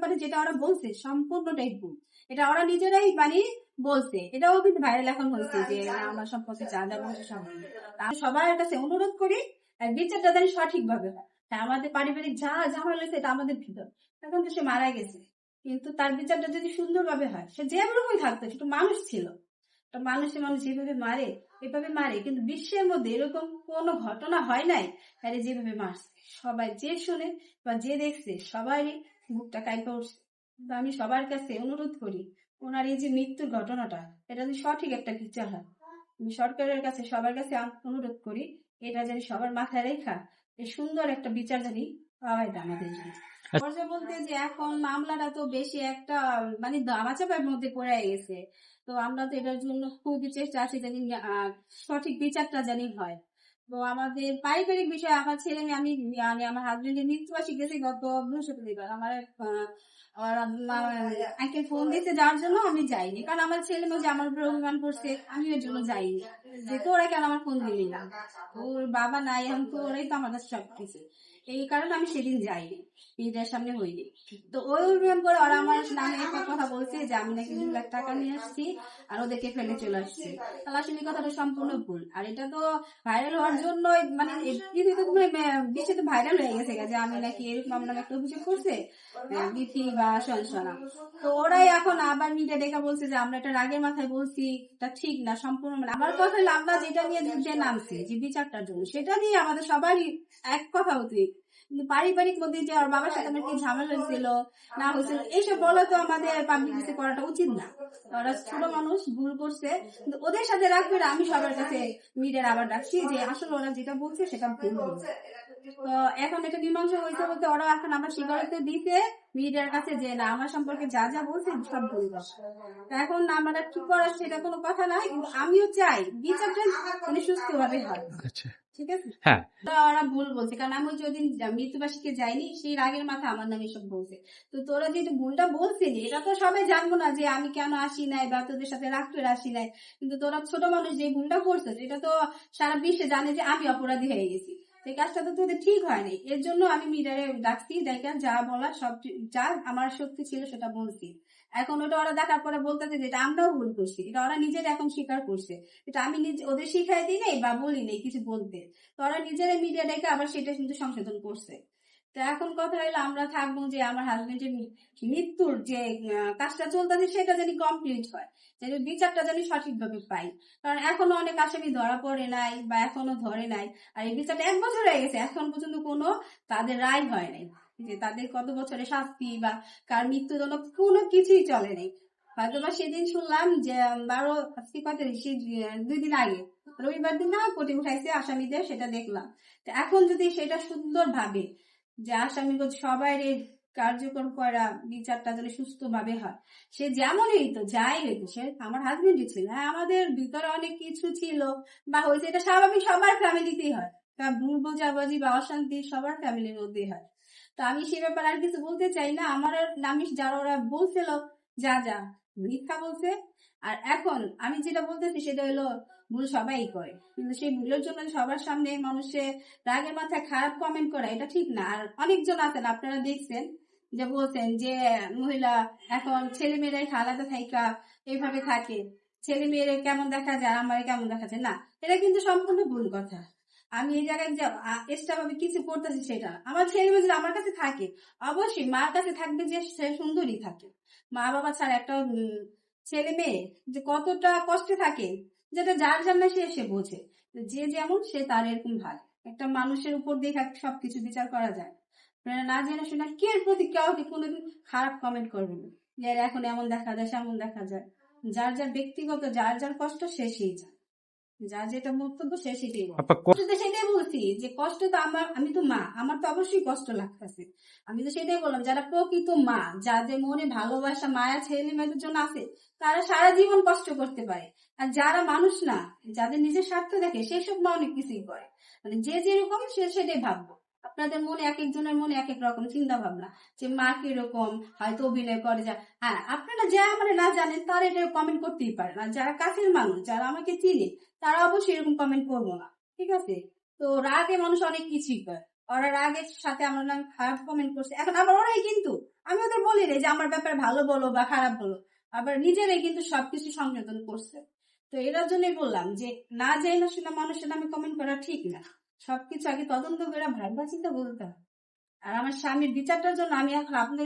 ব্যাপারে যেটা ওরা বলছে সম্পূর্ণটাই ভুল। এটা ওরা নিজেরাই মানে বলছে, এটাও কিন্তু ভাইরাল এখন হয়েছে যে আমার সম্পর্কে যা যা বলছে সব। আমি সবার কাছে অনুরোধ করি বিচারটা যেন সঠিক ভাবে হয়। আমাদের পারিবারিক যা ঝামেলা হয়েছে এটা আমাদের ভিতর, এখন তো সে মারা গেছে, কিন্তু তার বিচারটা যদি সুন্দরভাবে হয়, সে যেরকমই থাকতো সেটা মানুষ ছিল। মানুষ যেভাবে মারে এভাবে মারে, কিন্তু বিশ্বের মধ্যে এরকম কোনো ঘটনা হয় নাই আরে যেভাবে মারছে। সবাই যে শুনে বা যে দেখছে সবারই বুকটা কাঁপে উঠছে। আমি সবার কাছে অনুরোধ করি ওনার এই যে মৃত্যুর ঘটনাটা, এটা যদি সঠিক একটা বিচার হয়, আমি সরকারের কাছে সবার কাছে অনুরোধ করি এটা যেন সবার মাথায় রেখা এই সুন্দর একটা বিচার জানি পাওয়াই আমাদের জন্য। পর্যায়ে বলতে যে এখন মামলাটা তো বেশি একটা মানে দামাচাপার মধ্যে পড়ে গেছে। তো আমরা তো এটার জন্য খুবই চেষ্টা আছি জানি সঠিক বিচারটা জানি হয়। তো আমাদের পারিবারিক বিষয়, আমার ছেলে মেয়ে, আমি মানে আমার হাজবেন্ডের মৃত্যুবার্ষিকী গেছে গত বৃহস্পতিবার। আমার আঙ্কেল ফোন দিতে যাওয়ার জন্য আমি যাইনি, কারণ আমার ছেলে মেয়ে যে আমার উপর অভিমান করছে আমি ওর জন্য যাইনি, যে তোরা কেন আমার ফোন দিলি না, ওর বাবা নাই এখন, তো ওরাই তো আমাদের সবকিছু, এই কারণে আমি সেদিন যাইনি, ঈদের সামনে হইনি। তো ওই অভিমান করে ওরা আমার নামে একটা কথা বলছে যে আমি নাকি 2 লাখ টাকা নিয়ে আসছি আর ওদেরকে ফেলে চলে আসছি। তাহলে আসলে কথাটা সম্পূর্ণ ভুল। আর এটা তো ভাইরাল হওয়ার জন্য মানে বিশ্বে তো ভাইরাল হয়ে গেছে যে আমি নাকি এরকম আমার নামে একটা অভিযোগ করছে বিথি বা সঞ্চনা। তো ওরাই এখন আবার মিডিয়া দেখা বলছে যে আমরা এটা রাগের মাথায় বলছি, তা ঠিক না সম্পূর্ণ। মানে আমার কথা হলো আমরা যেটা নিয়ে যুদ্ধে নামছি যে বিচারটার জন্য, সেটা নিয়ে আমাদের সবারই এক কথা উচিত। কিন্তু পারিবারিক মধ্যে যে ওর বাবার সাথে আমার কি ঝামেলা হয়েছিল না হয়েছিল এইসব বলা তো আমাদের পাবলিক কিছু করাটা উচিত না। ওরা ছোট মানুষ, ভুল করছে, কিন্তু ওদের সাথে রাখবে না। আমি সবার কাছে মিডিয়ার আবার ডাকছি যে আসলে ওরা যেটা বলছে সেটা ভুল বলছে। তো এখন এটা মীমাংসা হয়েছে বলতে ওরা এখন আমার স্বীকারোক্তি দিতে মিডিয়ার কাছে যে না আমার সম্পর্কে যা যা বলছে সব ভুল বলছে। এখন আমরা কি করার সেটা কোনো কথা নাই, কিন্তু আমিও চাই বিচারটা মানে সুস্থ ভাবে হয়। ঠিক আছে, হ্যাঁ ওরা ভুল বলছে, কারণ আমি যদি মৃত্যুবার্ষিকী যাইনি সেই রাগের মাথা আমার নামে সব বলছে। তো তোরা যেহেতু ভুলটা বলছিলি এটা তো সবাই জানবো না যে আমি কেন আসি নাই বা তোদের সাথে রাগ করে আসি নাই, কিন্তু তোরা ছোট মানুষ যে ভুলটা করছিস এটা তো সারা বিশ্বে জানে যে আমি অপরাধী হয়ে গেছি। এই কাজটা তো তোদের ঠিক হয়নি, এর জন্য আমি মিডিয়ারে ডাকছি, দেখা যা বলার সব যা আমার শক্তি ছিল সেটা বলছি। এখন ওটা ওরা দেখার পরে বলতেছে যে এটা আমরাও ভুল করছি, এটা ওরা নিজেরা এখন স্বীকার করছে। এটা আমি নিজে ওদের শিখাই দিই নাই বা বলি নাই কিছু বলতে, তো ওরা নিজেরা মিডিয়া ডেকে আবার সেটা কিন্তু সংশোধন করছে। তো এখন কথা হলো আমরা থাকবো যে আমার হাজবেন্ডের মৃত্যুর যে কাজটা চলতেছে সেটা জানি কমপ্লিট হয়, যেন বিচারটা জানি সঠিকভাবে পাই। কারণ এখনো অনেক আসামি ধরা পড়ে নাই বা এখনো ধরে নাই, আর এই বিচারটা 1 বছর হয়ে গেছে এখন পর্যন্ত কোনো তাদের রায় হয় নাই যে তাদের কত বছরের শাস্তি বা কার মৃত্যুজনক কোনো কিছুই চলে নেই। হয়তো বা সেদিন শুনলাম যে 12 কত 2 দিন আগে রবিবার দিন না কোর্টে উঠাইছে আসামিদের, সেটা দেখলাম। তো এখন যদি সেটা সুন্দর ভাবে যে আসামি সবাই কার্যকর করা বিচারটা যদি সুস্থ ভাবে হয়, সে যেমনই হইতো যাই হইতো, সে আমার হাজবেন্ডই ছিল, হ্যাঁ আমাদের ভিতরে অনেক কিছু ছিল বা হয়েছে, এটা স্বাভাবিক, সবার ফ্যামিলিতেই হয়, তা ভুল বোঝাবুঝি বা অশান্তি সবার ফ্যামিলির মধ্যেই হয়। তো আমি সে ব্যাপারে আর কিছু বলতে চাই না। আমার নামি যারা ওরা বলছিল যা যা মিথ্যা বলছে। আর এখন আমি যেটা বলতেছি সেটা হলো ভুল সবাই করে, কিন্তু সেই ভুলের জন্য সবার সামনে মানুষের রাগের মাথায় খারাপ কমেন্ট করা এটা ঠিক না। আর অনেকজন আছেন আপনারা দেখছেন যে বলছেন যে মহিলা এখন ছেলে মেয়েরাই আলাদা থাইকা এইভাবে থাকে, ছেলে মেয়েরা কেমন দেখা যায় আমার কেমন দেখা যায় না, এটা কিন্তু সম্পূর্ণ ভুল কথা। আমি এই জায়গায় যে এক্সট্রা ভাবে কিছু করতেছি সেটা, আমার ছেলে মেয়ে যদি আমার কাছে থাকে অবশ্যই মার কাছে থাকবে যে সে সুন্দরী থাকে। মা বাবা ছাড়া একটা ছেলে মেয়ে যে কতটা কষ্টে থাকে, যেটা যার জন্য সে বোঝে। যে যেমন সে তার এরকম ভাই, একটা মানুষের উপর দিয়ে সবকিছু বিচার করা যায় না জেনে শুনে কে প্রতি কাউকে কোনোদিন খারাপ কমেন্ট করবে না যে এখন এমন দেখা যায় সেমন দেখা যায়। যার যার ব্যক্তিগত যার যার কষ্ট সে সেই যায়, যার যেটা বক্তব্য সে সেটাই বলে। সেটাই বলছি যে কষ্ট তো আমার, আমি তো মা, আমার তো অবশ্যই কষ্ট লাগতেছে। আমি তো সেটাই বললাম যারা প্রকৃত মা, যাদের মনে ভালোবাসা মায়া ছেলে মেয়েদের জন্য আছে, তারা সারা জীবন কষ্ট করতে পারে। আর যারা মানুষ না, যাদের নিজের স্বার্থ দেখে, সেসব মা অনেক কিছুই করে। মানে যে যেরকম সে সেটাই ভাববো। আপনাদের মনে এক একজনের মনে এক এক রকম চিন্তা ভাবনা, যে মা কিরকম হয়তো অভিনয় করে যা। হ্যাঁ আপনারা যা মানে না জানেন তারা এটা কমেন্ট করতেই পারে না, যারা কাছের মানুষ যারা আমাকে চিনে তারা অবশ্যই এরকম কমেন্ট করবো না, ঠিক আছে। তো রাগে মানুষ অনেক কিছুই করে, ওরার আগের সাথে আমার নাম খারাপ কমেন্ট করছে, এখন আবার ওরাই কিন্তু, আমি ওদের বলি রে যে আমার ব্যাপারে ভালো বলো বা খারাপ বলো, আবার নিজেরাই কিন্তু সবকিছু সংশোধন করছে। তো এটার জন্যই বললাম যে না যাই না শুনে মানুষের নামে কমেন্ট করা ঠিক না, সবকিছু আগে তদন্ত করে ভাবনা চিন্তা বলতে হবে। আর আমার স্বামীর বিচারটার জন্য আমি এখন আপনাদের